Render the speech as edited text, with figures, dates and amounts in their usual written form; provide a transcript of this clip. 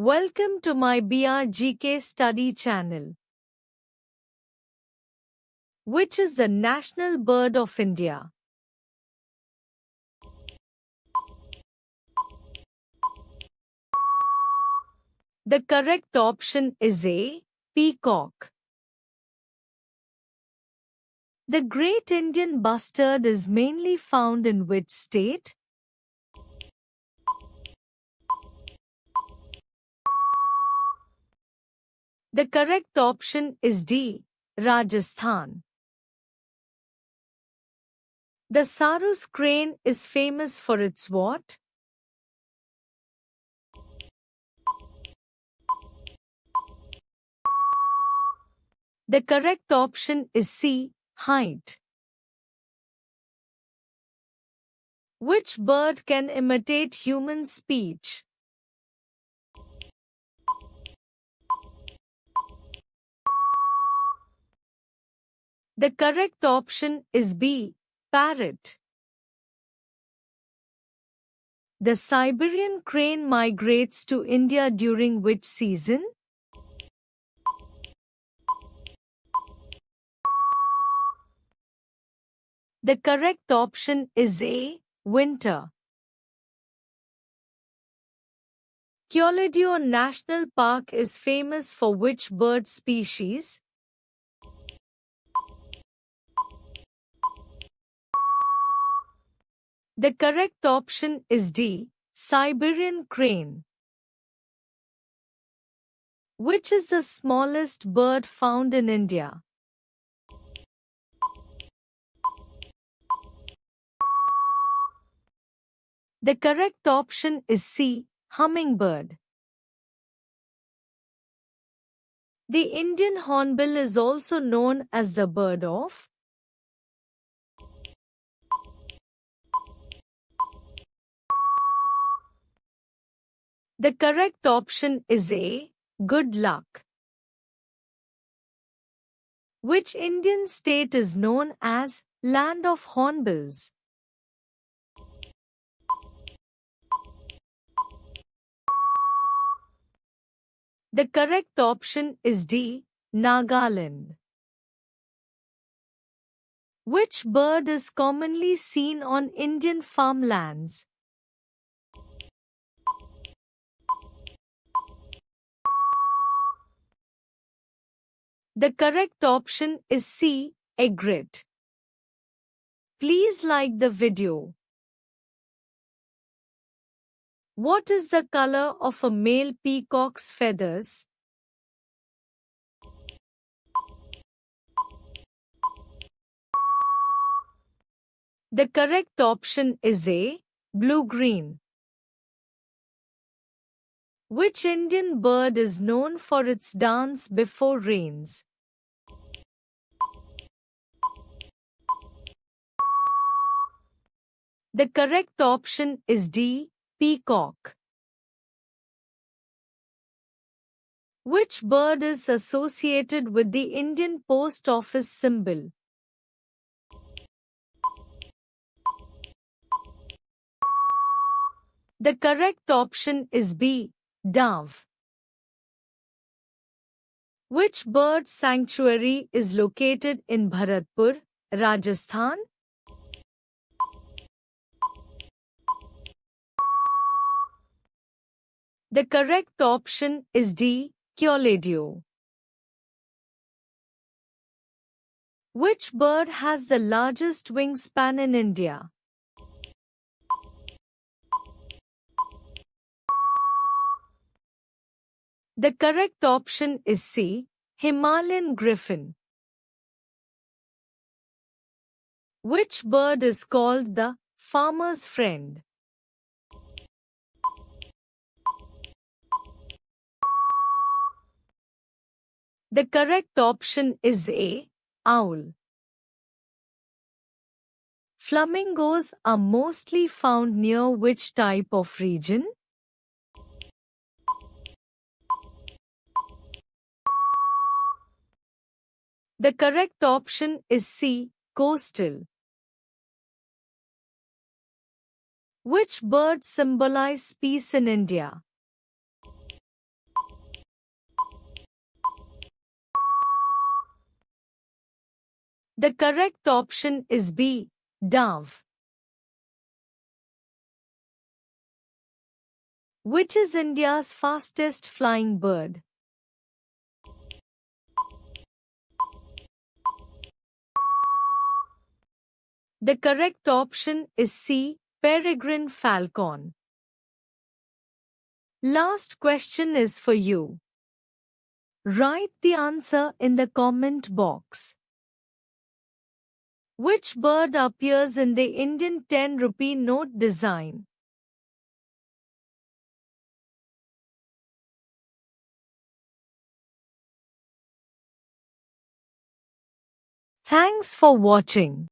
Welcome to my BRGK study channel. Which is the national bird of India? The correct option is A. Peacock. The Great Indian Bustard is mainly found in which state? The correct option is D. Rajasthan. The Sarus crane is famous for its what? The correct option is C. Height. Which bird can imitate human speech? The correct option is B. Parrot. The Siberian crane migrates to India during which season? The correct option is A. Winter. Kyolodeo National Park is famous for which bird species? The correct option is D. Siberian crane. Which is the smallest bird found in India? The correct option is C. Hummingbird. The Indian hornbill is also known as the bird of. The correct option is A. Good luck. Which Indian state is known as Land of Hornbills? The correct option is D. Nagaland. Which bird is commonly seen on Indian farmlands? The correct option is C. Egret. Please like the video. What is the color of a male peacock's feathers? The correct option is A. Blue-green. Which Indian bird is known for its dance before rains? The correct option is D. Peacock. Which bird is associated with the Indian Post Office symbol? The correct option is B. Dove. Which bird sanctuary is located in Bharatpur, Rajasthan? The correct option is D. Kyolodeo. Which bird has the largest wingspan in India? The correct option is C. Himalayan griffon. Which bird is called the farmer's friend? The correct option is A. Owl. Flamingos are mostly found near which type of region? The correct option is C. Coastal. Which bird symbolizes peace in India? The correct option is B. Dove. Which is India's fastest flying bird? The correct option is C. Peregrine Falcon. Last question is for you. Write the answer in the comment box. Which bird appears in the Indian 10 rupee note design? Thanks for watching.